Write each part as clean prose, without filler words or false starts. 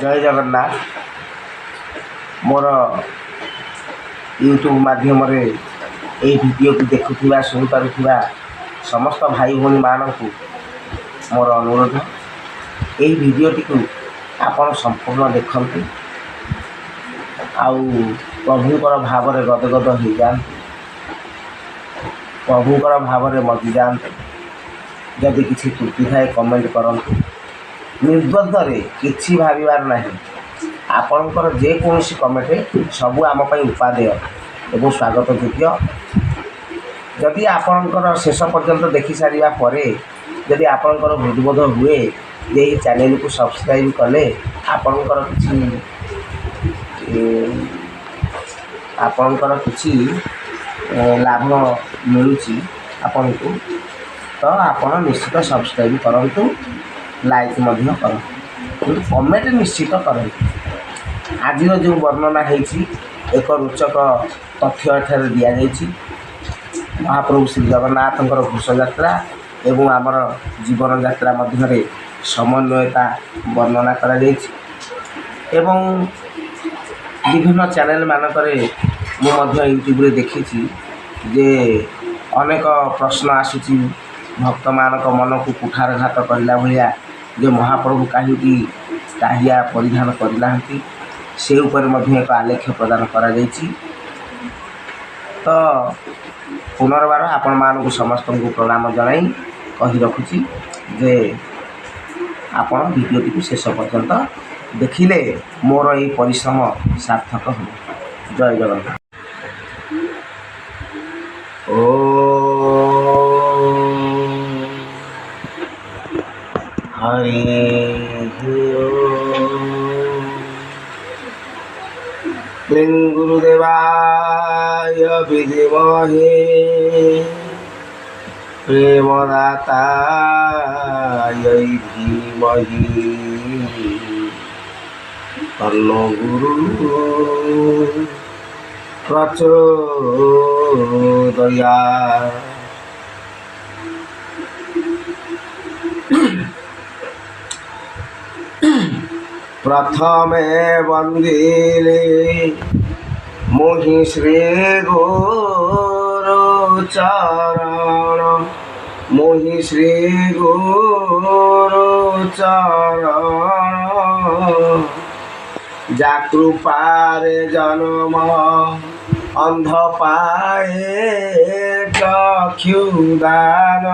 जय जगन्नाथ मोर यूट्यूब माध्यम वीडियो को देखुवा शुणुवा समस्त भाई भाई मानू मोर अनुरोध यही भिडटी को आपण संपूर्ण देखते आउ प्रभुकर भाव में गदगद हो जाते प्रभुकर भाव में मजी जाते जदि किसी त्रुटि थाए कमेंट करते निर्बंधरे किसी भावार ना आपणकर जेकोसी कमेंट सबू आमपाई उपादेय एवं स्वागत योग्य जदि आपणकर शेष पर्यंत देखि सारा पर जदि आपणकर हृदबोध हुए जे चैनल को सब्सक्राइब कले आपणकर किसी लाभ मिलूँ आपण को तो आपण निश्चित सब्सक्राइब करूँ लाइक करूँ कमेंट निश्चित करूँ आज जो वर्णना होती एक रोचक तथ्य एठार दि जाइए महाप्रभु श्री जगन्नाथ घोष यात्रा एवं आमर जीवन यात्रा मध्य समन्वयता वर्णना करा एवं विभिन्न चैनल मानक यूट्यूब रे देखी जे अनेक प्रश्न आसूची भक्त मानक मन को कुठारघात करला भाया जे महाप्रभु कहीं टाहिया परिधान करना से एक आलेख्य प्रदान करा तो पुनर्बार आपण मानक समस्त को प्रणाम जनाई कही रखुची जे आपण वीडियोटी को शेष पर्यंत देखिले मोर ये परिश्रम सार्थक हो। जय जगन्नाथ। गुरुदेवाय विद्महे प्रेमदाताय धीमहि तन्नो गुरु प्रचोदयात्। प्रथमे वंदिले मोहि श्री गुरु चरण मोहि श्री गुरु चरण जा कृपारे जन्म अंध पाए चक्षुदान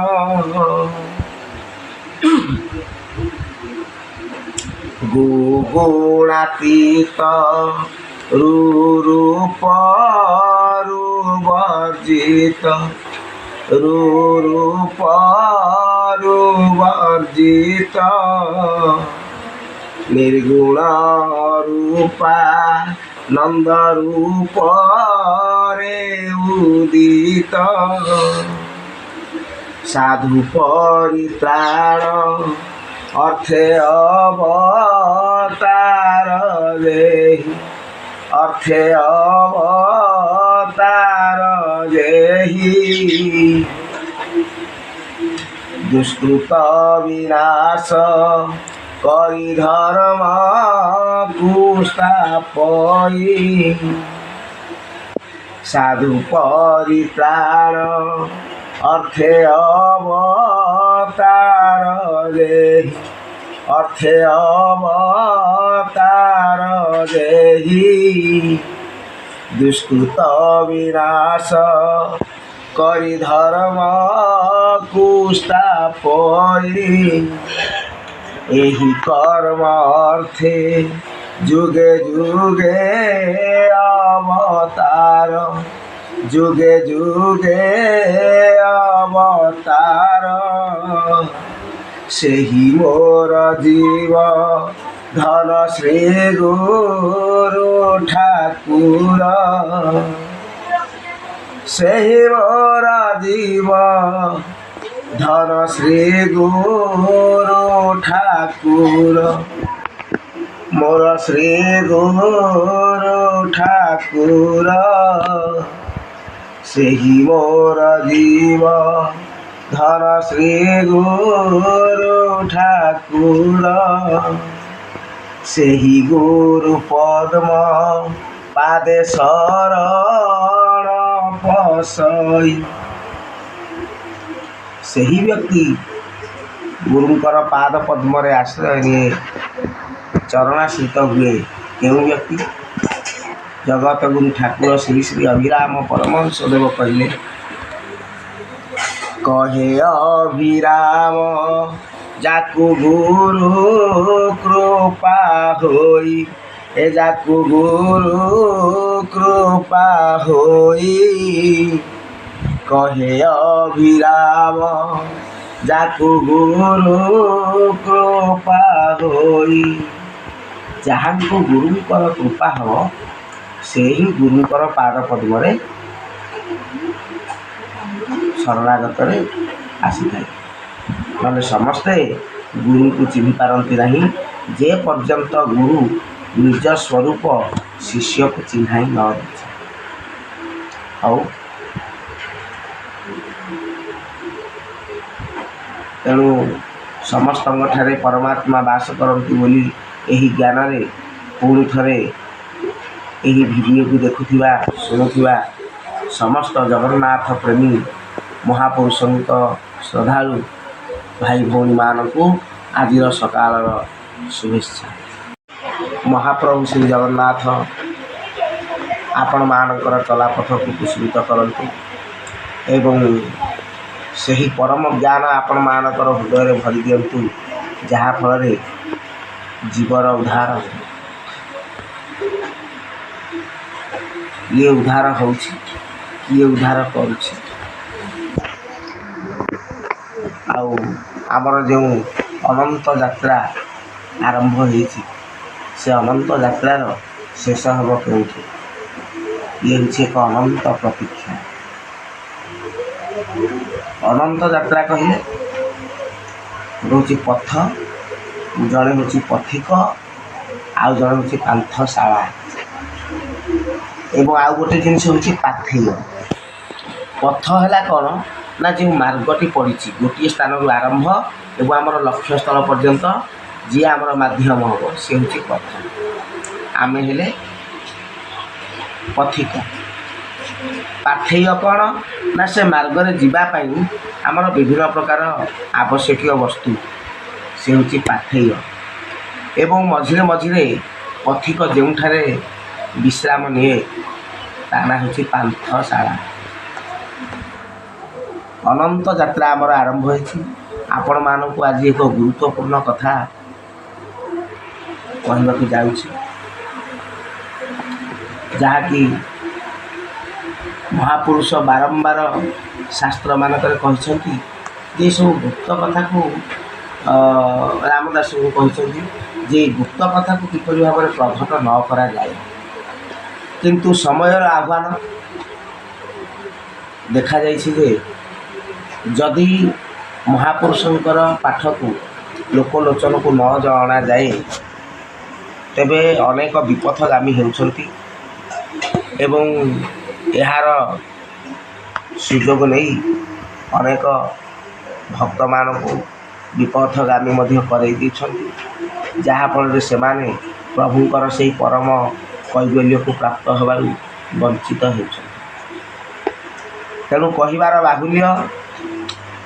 गुणातीत रूप वर्जित रूप वर्जित निर्गुण रूपा नंद रूप रे उदित साधु परित्राण अर्थे अवतार देहि अर्थे अवतार देहि दुष्कृत विनाश करि धर्म कुस्थापयि साधु परित्राण अर्थे अवतार देहि अर्थे अवतार देहि दुष्कृत विनाश करि धर्म कुस्थापयि एहि कर्म अर्थे जुगे जुगे अवतार जुगे जुगे अवतार सेहि मोर जीव धन श्री गुरु ठाकुर सेहि मोर जीव धन श्री गुरु ठाकुर मोर श्री गुरु ठाकुर सेहि मोर जीव धन श्री गुरु ठाकुर ସେହି ଗୁରୁ ପଦ୍ମ ପାଦେ ଶରଣ ପଶଇ। ସେହି ବ୍ୟକ୍ତି ଗୁରୁଙ୍କର ପାଦ ପଦ୍ମରେ ଆଶ୍ରୟ ନିଏ, ଚରଣାଶ୍ରିତ ହୁଏ। କେଉଁ ବ୍ୟକ୍ତି? ଜଗତ ଗୁରୁ ଠାକୁର ଶ୍ରୀ ଶ୍ରୀ ଅଭିରାମ ପରମହଂସ ଦେବ କହିଲେ, କହେ ଅଭିରାମ ଯାକୁ ଗୁରୁ କୃପା ହୋଇ, ଏ ଯାକୁ ଗୁରୁ କୃପା ହୋଇ। କହେ ଅଭିରାମ ଯାକୁ ଗୁରୁ କୃପା ହୋଇ। ଯାହାଙ୍କୁ ଗୁରୁଙ୍କର କୃପା ହେବ ସେହି ଗୁରୁଙ୍କର ପାଦ ପଦ୍ମରେ ଶରଣାଗତରେ ଆସିଥାଏ। ନହେଲେ ସମସ୍ତେ ଗୁରୁଙ୍କୁ ଚିହ୍ନି ପାରନ୍ତି ନାହିଁ, ଯେ ପର୍ଯ୍ୟନ୍ତ ଗୁରୁ ନିଜ ସ୍ୱରୂପ ଶିଷ୍ୟକୁ ଚିହ୍ନାଇ ନ ଦେଇଛି। ହଉ, ତେଣୁ ସମସ୍ତଙ୍କଠାରେ ପରମାତ୍ମା ବାସ କରନ୍ତି ବୋଲି ଏହି ଜ୍ଞାନରେ ପୁଣି ଥରେ ଏହି ଭିଡ଼ିଓକୁ ଦେଖୁଥିବା ଶୁଣୁଥିବା ସମସ୍ତ ଜଗନ୍ନାଥ ପ୍ରେମୀ ମହାପୁରୁଷଙ୍କ ଶ୍ରଦ୍ଧାଳୁ ଭାଇ ଭଉଣୀମାନଙ୍କୁ ଆଜିର ସକାଳର ଶୁଭେଚ୍ଛା। ମହାପ୍ରଭୁ ଶ୍ରୀ ଜଗନ୍ନାଥ ଆପଣମାନଙ୍କର ଚଲାପଥକୁ କୁଶଳିତ କରନ୍ତୁ ଏବଂ ସେହି ପରମ ଜ୍ଞାନ ଆପଣମାନଙ୍କର ହୃଦୟରେ ଭରି ଦିଅନ୍ତୁ, ଯାହାଫଳରେ ଜୀବର ଉଦ୍ଧାର। କିଏ ଉଦ୍ଧାର ହେଉଛି, କିଏ ଉଦ୍ଧାର କରୁଛି। ଆଉ ଆମର ଯେଉଁ ଅନନ୍ତ ଯାତ୍ରା ଆରମ୍ଭ ହୋଇଛି, ସେ ଅନନ୍ତ ଯାତ୍ରାର ଶେଷ ହେବ କେଉଁଠି? ଇଏ ହେଉଛି ଏକ ଅନନ୍ତ ପ୍ରତୀକ୍ଷା। ଅନନ୍ତ ଯାତ୍ରା କହିଲେ ହେଉଛି ପଥ, ଜଣେ ହେଉଛି ପଥିକ, ଆଉ ଜଣେ ହେଉଛି ପାନ୍ଥଶାଳା, ଏବଂ ଆଉ ଗୋଟେ ଜିନିଷ ହେଉଛି ପାଥେୟ। ପଥ ହେଲା କ'ଣ ନା, ଯେଉଁ ମାର୍ଗଟି ପଡ଼ିଛି ଗୋଟିଏ ସ୍ଥାନରୁ ଆରମ୍ଭ ଏବଂ ଆମର ଲକ୍ଷ୍ୟସ୍ଥଳ ପର୍ଯ୍ୟନ୍ତ ଯିଏ ଆମର ମାଧ୍ୟମ ହେବ, ସେ ହେଉଛି ପଥ। ଆମେ ହେଲେ ପଥିକ। ପାଥେୟ କ'ଣ ନା, ସେ ମାର୍ଗରେ ଯିବା ପାଇଁ ଆମର ବିଭିନ୍ନ ପ୍ରକାର ଆବଶ୍ୟକୀୟ ବସ୍ତୁ, ସେ ହେଉଛି ପାଥେୟ। ଏବଂ ମଝିରେ ମଝିରେ ପଥିକ ଯେଉଁଠାରେ ବିଶ୍ରାମ ନିଏ ତା ନାଁ ହେଉଛି ପାନ୍ଥଶାଳା। ଅନନ୍ତ ଯାତ୍ରା ଆମର ଆରମ୍ଭ ହୋଇଛି। ଆପଣମାନଙ୍କୁ ଆଜି ଏକ ଗୁରୁତ୍ୱପୂର୍ଣ୍ଣ କଥା କହିବାକୁ ଯାଉଛି, ଯାହାକି ମହାପୁରୁଷ ବାରମ୍ବାର ଶାସ୍ତ୍ରମାନଙ୍କରେ କହିଛନ୍ତି। ଯେ ସବୁ ଗୁପ୍ତ କଥାକୁ ରାମଦାସଙ୍କୁ କହିଛନ୍ତି ଯେ ଗୁପ୍ତ କଥାକୁ କିପରି ଭାବରେ ପ୍ରଘଟ ନ କରାଯାଏ। କିନ୍ତୁ ସମୟର ଆହ୍ୱାନ ଦେଖାଯାଇଛି ଯେ ଯଦି ମହାପୁରୁଷଙ୍କର ପାଠକୁ ଲୋକଲୋଚନକୁ ନ ଜଣାଯାଏ, ତେବେ ଅନେକ ବିପଥଗାମୀ ହେଉଛନ୍ତି ଏବଂ ଏହାର ସୁଯୋଗ ନେଇ ଅନେକ ଭକ୍ତମାନଙ୍କୁ ବିପଥଗାମୀ ମଧ୍ୟ କରାଇ ଦେଇଛନ୍ତି, ଯାହାଫଳରେ ସେମାନେ ପ୍ରଭୁଙ୍କର ସେହି ପରମ କୈବଲ୍ୟକୁ ପ୍ରାପ୍ତ ହେବାରୁ ବଞ୍ଚିତ ହେଉଛନ୍ତି। ତେଣୁ କହିବାର ବାହୁଲ୍ୟ,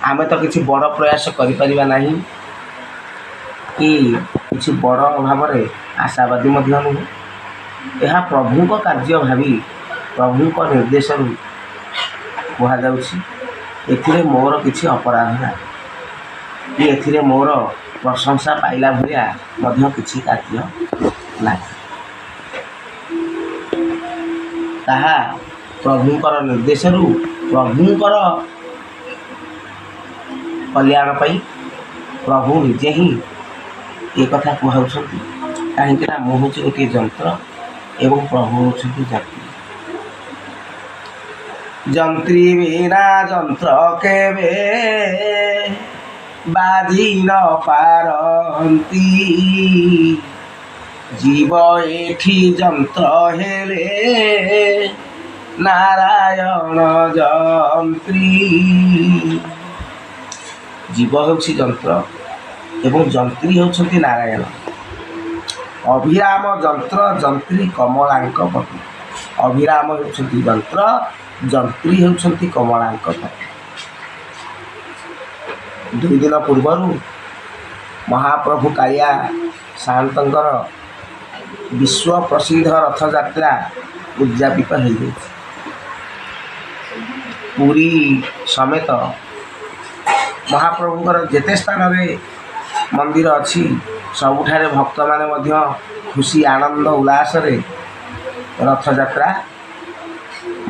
ଆମେ ତ କିଛି ବଡ଼ ପ୍ରୟାସ କରିପାରିବା ନାହିଁ କି କିଛି ବଡ଼ ଭାବରେ ଆଶାବାଦୀ ମଧ୍ୟ ନୁହେଁ। ଏହା ପ୍ରଭୁଙ୍କ କାର୍ଯ୍ୟ ଭାବି ପ୍ରଭୁଙ୍କ ନିର୍ଦ୍ଦେଶରୁ କୁହାଯାଉଛି। ଏଥିରେ ମୋର କିଛି ଅପରାଧ ନାହିଁ କି ଏଥିରେ ମୋର ପ୍ରଶଂସା ପାଇଲା ଭଳିଆ ମଧ୍ୟ କିଛି କାର୍ଯ୍ୟ ନାହିଁ। ତାହା ପ୍ରଭୁଙ୍କର ନିର୍ଦ୍ଦେଶରୁ ପ୍ରଭୁଙ୍କର କଲ୍ୟାଣ ପାଇଁ ପ୍ରଭୁ ନିଜେ ହିଁ ଏ କଥା କୁହାଉଛନ୍ତି। କାହିଁକି ନା ମୁଁ ହେଉଛି ଗୋଟିଏ ଯନ୍ତ୍ର ଏବଂ ପ୍ରଭୁ ହେଉଛନ୍ତି ଯାତ୍ରୀ। ଯନ୍ତ୍ରୀ ବିନା ଯନ୍ତ୍ର କେବେ ବାଜି ନ ପାରନ୍ତି, ଜୀବ ଏଠି ଯନ୍ତ୍ର ହେଲେ ନାରାୟଣ ଯନ୍ତ୍ରୀ। ଜୀବ ହେଉଛି ଯନ୍ତ୍ର ଏବଂ ଯନ୍ତ୍ରୀ ହେଉଛନ୍ତି ନାରାୟଣ। ଅଭିରାମ ଯନ୍ତ୍ର ଯନ୍ତ୍ରୀ କମଳାଙ୍କ ପତି। ଅଭିରାମ ହେଉଛନ୍ତି ଯନ୍ତ୍ର, ଯନ୍ତ୍ରୀ ହେଉଛନ୍ତି କମଳାଙ୍କ ପତି। 2 ଦିନ ପୂର୍ବରୁ ମହାପ୍ରଭୁ କାଳିଆ ସାଆନ୍ତଙ୍କର ବିଶ୍ୱ ପ୍ରସିଦ୍ଧ ରଥଯାତ୍ରା ଉଦ୍ଯାପିତ ହୋଇଯାଇଛି। ପୁରୀ ସମେତ ମହାପ୍ରଭୁଙ୍କର ଯେତେ ସ୍ଥାନରେ ମନ୍ଦିର ଅଛି ସବୁଠାରେ ଭକ୍ତମାନେ ମଧ୍ୟ ଖୁସି ଆନନ୍ଦ ଉଲ୍ଲାସରେ ରଥଯାତ୍ରା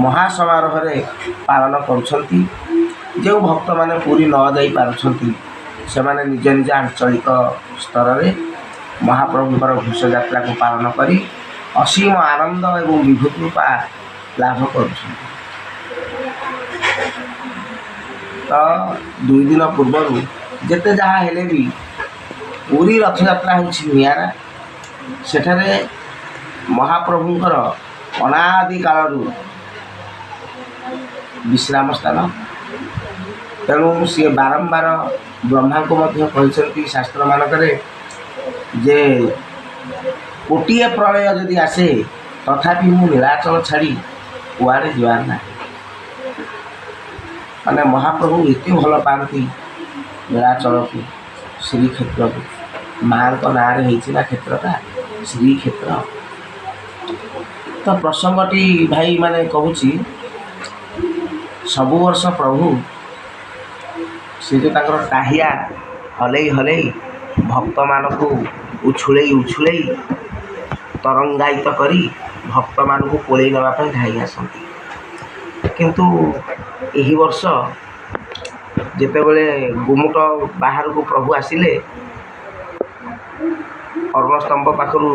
ମହାସମାରୋହରେ ପାଳନ କରୁଛନ୍ତି। ଯେଉଁ ଭକ୍ତମାନେ ପୁରୀ ନ ଯାଇପାରୁଛନ୍ତି ସେମାନେ ନିଜ ନିଜ ଆଞ୍ଚଳିକ ସ୍ତରରେ ମହାପ୍ରଭୁଙ୍କର ଘୋଷଯାତ୍ରାକୁ ପାଳନ କରି ଅସୀମ ଆନନ୍ଦ ଏବଂ ବିଭୂତି ରୂପା ଲାଭ କରୁଛନ୍ତି। ତ 2 ଦିନ ପୂର୍ବରୁ ଯେତେ ଯାହା ହେଲେ ବି ପୁରୀ ରଥଯାତ୍ରା ହେଉଛି ନିଆରା। ସେଠାରେ ମହାପ୍ରଭୁଙ୍କର ଅନାଦି କାଳରୁ ବିଶ୍ରାମ ସ୍ଥାନ। ତେଣୁ ସିଏ ବାରମ୍ବାର ବ୍ରହ୍ମାଙ୍କୁ ମଧ୍ୟ କହିଛନ୍ତି ଶାସ୍ତ୍ରମାନଙ୍କରେ ଯେ ଗୋଟିଏ ପ୍ରଳୟ ଯଦି ଆସେ ତଥାପି ମୁଁ ନୀଳାଚଳ ଛାଡ଼ି କୁଆଡ଼େ ଯିବାର ନାହିଁ। ମାନେ ମହାପ୍ରଭୁ ଏତେ ଭଲ ପାଆନ୍ତି ନୀଳାଚଳକୁ, ଶ୍ରୀକ୍ଷେତ୍ରକୁ। ମାଆଙ୍କ ନାଁରେ ହେଇଛି ନା କ୍ଷେତ୍ରଟା, ଶ୍ରୀକ୍ଷେତ୍ର। ତ ପ୍ରସଙ୍ଗଟି ଭାଇ ମାନେ କହୁଛି, ସବୁ ବର୍ଷ ପ୍ରଭୁ ସେ ଯେଉଁ ତାଙ୍କର ଟାହିଆ ହଲେଇ ହଲେଇ ଭକ୍ତମାନଙ୍କୁ ଉଛୁଳେଇ ତରଙ୍ଗାୟିତ କରି ଭକ୍ତମାନଙ୍କୁ କୋଳେଇ ନେବା ପାଇଁ ଧାଇଁ ଆସନ୍ତି। କିନ୍ତୁ ଏହି ବର୍ଷ ଯେତେବେଳେ ଗୁମୁଟ ବାହାରକୁ ପ୍ରଭୁ ଆସିଲେ, ଅରୁଣସ୍ତମ୍ଭ ପାଖରୁ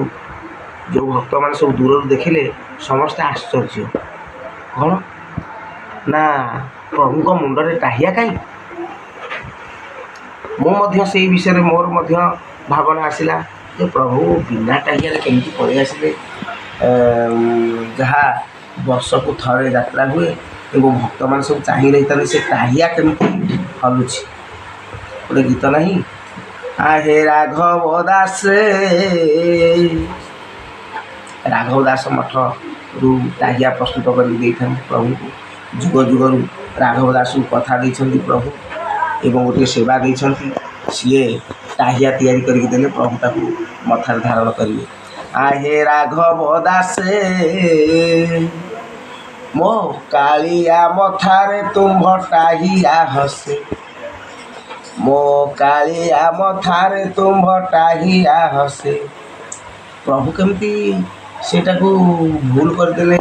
ଯେଉଁ ଭକ୍ତମାନେ ସବୁ ଦୂରରୁ ଦେଖିଲେ ସମସ୍ତେ ଆଶ୍ଚର୍ଯ୍ୟ। କ'ଣ ନା ପ୍ରଭୁଙ୍କ ମୁଣ୍ଡରେ ଟାହିଆ କାହିଁ? ମୁଁ ମଧ୍ୟ ସେଇ ବିଷୟରେ ମୋର ମଧ୍ୟ ଭାବନା ଆସିଲା ଯେ ପ୍ରଭୁ ବିନା ଟାହିଆରେ କେମିତି ପଳେଇ ଆସିଲେ। ଯାହା ବର୍ଷକୁ ଥରେ ଯାତ୍ରା ହୁଏ ଏବଂ ଭକ୍ତମାନେ ସବୁ ଚାହିଁ ରହିଥାନ୍ତି ସେ ଟାହିଆ କେମିତି ହଲୁଛି। ଗୋଟେ ଗୀତ ନାହିଁ, ଆହେ ରାଘବ ଦାସ, ରାଘବ ଦାସ ମଠରୁ ଟାହିଆ ପ୍ରସ୍ତୁତ କରିକି ଦେଇଥାନ୍ତି ପ୍ରଭୁଙ୍କୁ। ଯୁଗ ଯୁଗରୁ ରାଘବ ଦାସଙ୍କୁ କଥା ଦେଇଛନ୍ତି ପ୍ରଭୁ ଏବଂ ଗୋଟିଏ ସେବା ଦେଇଛନ୍ତି, ସିଏ ଟାହିଆ ତିଆରି କରିକି ଦେଲେ ପ୍ରଭୁ ତାକୁ ମଥାରେ ଧାରଣ କରିବେ। ଆହେ ରାଘବ ଦାସେ ମୋ କାଳିଆ ମଥାରେ ତୁମ୍ଭ ଟାହିଆ ହସେ, ମୋ କାଳିଆ ମଥାରେ ତୁମ୍ଭ ଟାହିଆ ହସେ। ପ୍ରଭୁ କେମିତି ସେଇଟାକୁ ଭୁଲ କରିଦେଲେ?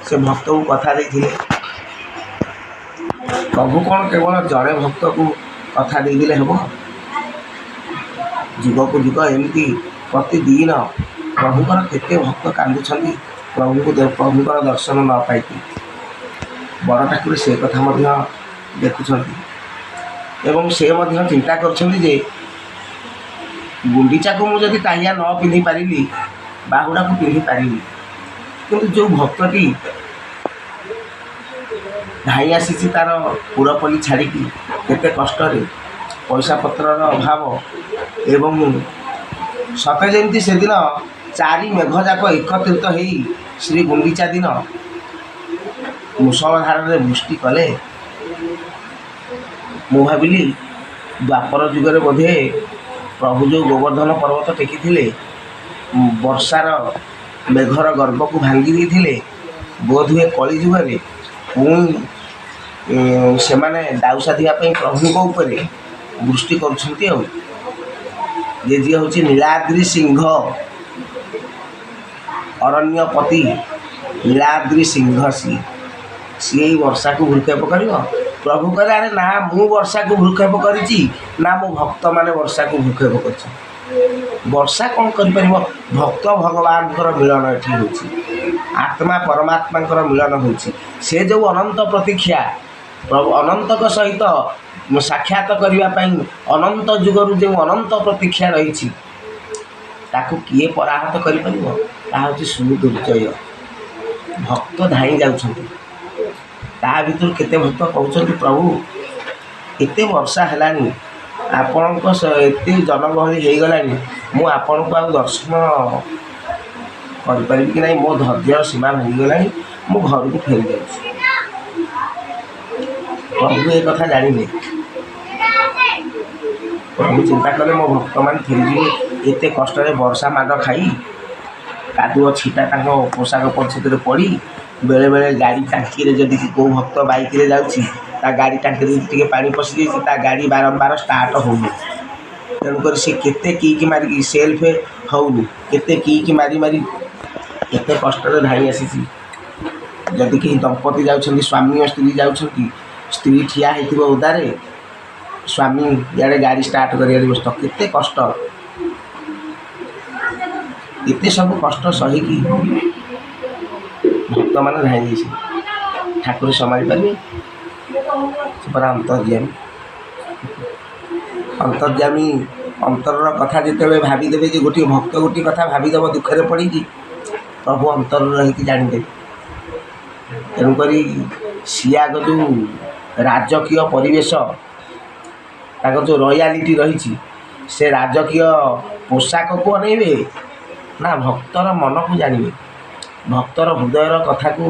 ସେ ଭକ୍ତକୁ କଥା ଦେଇଥିଲେ। ପ୍ରଭୁ କ'ଣ କେବଳ ଜଣେ ଭକ୍ତକୁ କଥା ଦେଇଦେଲେ ହେବ? ଯୁଗକୁ ଯୁଗ ଏମିତି ପ୍ରତିଦିନ ପ୍ରଭୁଙ୍କର କେତେ ଭକ୍ତ କାନ୍ଦୁଛନ୍ତି ପ୍ରଭୁଙ୍କର ଦର୍ଶନ ନ ପାଇକି। ବଡ଼ ଠାକୁର ସେ କଥା ମଧ୍ୟ ଦେଖୁଛନ୍ତି ଏବଂ ସେ ମଧ୍ୟ ଚିନ୍ତା କରୁଛନ୍ତି ଯେ ଗୁଣ୍ଡିଚାକୁ ମୁଁ ଯଦି ଟାହିଆ ନ ପିନ୍ଧି ପାରିଲି ବାହୁଡ଼ାକୁ ପିନ୍ଧି ପାରିଲି। କିନ୍ତୁ ଯେଉଁ ଭକ୍ତଟି ଧାଇଁ ଆସିଛି ତା'ର ପୁରପଲ୍ଲୀ ଛାଡ଼ିକି କେତେ କଷ୍ଟରେ, ପଇସା ପତ୍ରର ଅଭାବ ଏବଂ ସତେ ଯେମିତି ସେଦିନ 4 ମେଘ ଯାକ ଏକତ୍ରିତ ହେଇ ଶ୍ରୀ ଗୁଣ୍ଡିଚା ଦିନ ମୁଷଳଧାରରେ ବୃଷ୍ଟି କଲେ। ମୁଁ ଭାବିଲି ଦ୍ୱାପର ଯୁଗରେ ବୋଧେ ପ୍ରଭୁ ଯେଉଁ ଗୋବର୍ଦ୍ଧନ ପର୍ବତ ଟେକିଥିଲେ, ବର୍ଷାର ମେଘର ଗର୍ଭକୁ ଭାଙ୍ଗି ଦେଇଥିଲେ, ବୋଧହୁଏ କଳି ଯୁଗରେ ପୁଣି ସେମାନେ ଦାଉ ସାଧିବା ପାଇଁ ପ୍ରଭୁଙ୍କ ଉପରେ ବୃଷ୍ଟି କରୁଛନ୍ତି। ଆଉ ଯିଏ ହେଉଛି ନୀଳାଦ୍ରି ସିଂହ, ଅରଣ୍ୟପତି ନୀଳାଦ୍ରି ସିଂହ, ସିଏ ଏଇ ବର୍ଷାକୁ ଭୃକ୍ଷେପ କରିବ। ପ୍ରଭୁ କହିଲେ, ଆରେ ନା ମୁଁ ବର୍ଷାକୁ ଭୃକ୍ଷେପ କରିଛି ନା ମୋ ଭକ୍ତମାନେ ବର୍ଷାକୁ ଭୃକ୍ଷେପ କରିଛନ୍ତି। ବର୍ଷା କ'ଣ କରିପାରିବ? ଭକ୍ତ ଭଗବାନଙ୍କର ମିଳନ ଏଠି ହେଉଛି, ଆତ୍ମା ପରମାତ୍ମାଙ୍କର ମିଳନ ହେଉଛି। ସେ ଯେଉଁ ଅନନ୍ତ ପ୍ରତୀକ୍ଷା ପ୍ରଭୁ ଅନନ୍ତଙ୍କ ସହିତ ସାକ୍ଷାତ କରିବା ପାଇଁ ଅନନ୍ତ ଯୁଗରୁ ଯେଉଁ ଅନନ୍ତ ପ୍ରତୀକ୍ଷା ରହିଛି ତାକୁ କିଏ ପରାହତ କରିପାରିବ? ତାହା ହେଉଛି ସୁଦୁର୍ଜୟ। ଭକ୍ତ ଧାଇଁ ଯାଉଛନ୍ତି, ତା ଭିତରୁ କେତେ ଭକ୍ତ କହୁଛନ୍ତି ପ୍ରଭୁ ଏତେ ବର୍ଷା ହେଲାଣି ଆପଣଙ୍କ ଏତେ ଜନଗହଳି ହେଇଗଲାଣି, ମୁଁ ଆପଣଙ୍କୁ ଆଉ ଦର୍ଶନ କରିପାରିବି କି ନାହିଁ, ମୋ ଧୈର୍ଯ୍ୟର ସୀମା ଭାଙ୍ଗିଗଲାଣି, ମୁଁ ଘରକୁ ଫେରି ଯାଉଛି। ପ୍ରଭୁ ଏ କଥା ଜାଣିଲେ। ପ୍ରଭୁ ଚିନ୍ତା କଲେ ମୋ ଭକ୍ତମାନେ ଫେରିଯିବେ ଏତେ କଷ୍ଟରେ ବର୍ଷା ମାଡ଼ ଖାଇ, କାଦୁଅ ଛିଟା ତାଙ୍କ ପୋଷାକ ପରିଚ୍ଛଦରେ ପଡ଼ି, ବେଳେବେଳେ ଗାଡ଼ି ଟାଙ୍କିରେ ଯଦି କେଉଁ ଭକ୍ତ ବାଇକ୍ରେ ଯାଉଛି, ତା ଗାଡ଼ି ଟାଙ୍କିରେ ଯଦି ଟିକେ ପାଣି ପଶିଯାଇଛି, ତା ଗାଡ଼ି ବାରମ୍ବାର ଷ୍ଟାର୍ଟ ହେଉନି। ତେଣୁକରି ସେ କେତେ କିକ୍ ମାରିକି ସେଲ୍ଫ ହେଉନି, କେତେ କିକ୍ ମାରି ମାରି କେତେ କଷ୍ଟରେ ଧାଇଁ ଆସିଛି। ଯଦି କେହି ଦମ୍ପତି ଯାଉଛନ୍ତି, ସ୍ୱାମୀ ଓ ସ୍ତ୍ରୀ ଯାଉଛନ୍ତି, ସ୍ତ୍ରୀ ଠିଆ ହେଇଥିବ ଓଦାରେ, ସ୍ୱାମୀ ଇଆଡ଼େ ଗାଡ଼ି ଷ୍ଟାର୍ଟ କରିବାରେ ବ୍ୟସ୍ତ, କେତେ କଷ୍ଟ। ଏତେ ସବୁ କଷ୍ଟ ସହିକି ଭକ୍ତମାନେ ଧାଇଁ ଯାଇଛନ୍ତି। ଠାକୁର ସମ୍ଭାଳି ପାରିବେ? ସେ ପରା ଅନ୍ତର୍ଯ୍ୟାମୀ। ଅନ୍ତର୍ଯ୍ୟାମୀ ଅନ୍ତରର କଥା ଯେତେବେଳେ ଭାବିଦେବେ ଯେ ଗୋଟିଏ ଭକ୍ତ ଗୋଟିଏ କଥା ଭାବିଦେବ ଦୁଃଖରେ ପଡ଼ିକି, ପ୍ରଭୁ ଅନ୍ତରରେ ରହିକି ଜାଣିଦେବେ। ତେଣୁକରି ସିଏ ଆଗ ଯେଉଁ ରାଜକୀୟ ପରିବେଶ, ତାଙ୍କର ଯେଉଁ ରୟାଲିଟି ରହିଛି, ସେ ରାଜକୀୟ ପୋଷାକକୁ ଅନେଇବେ ନା ଭକ୍ତର ମନକୁ ଜାଣିବେ, ଭକ୍ତର ହୃଦୟର କଥାକୁ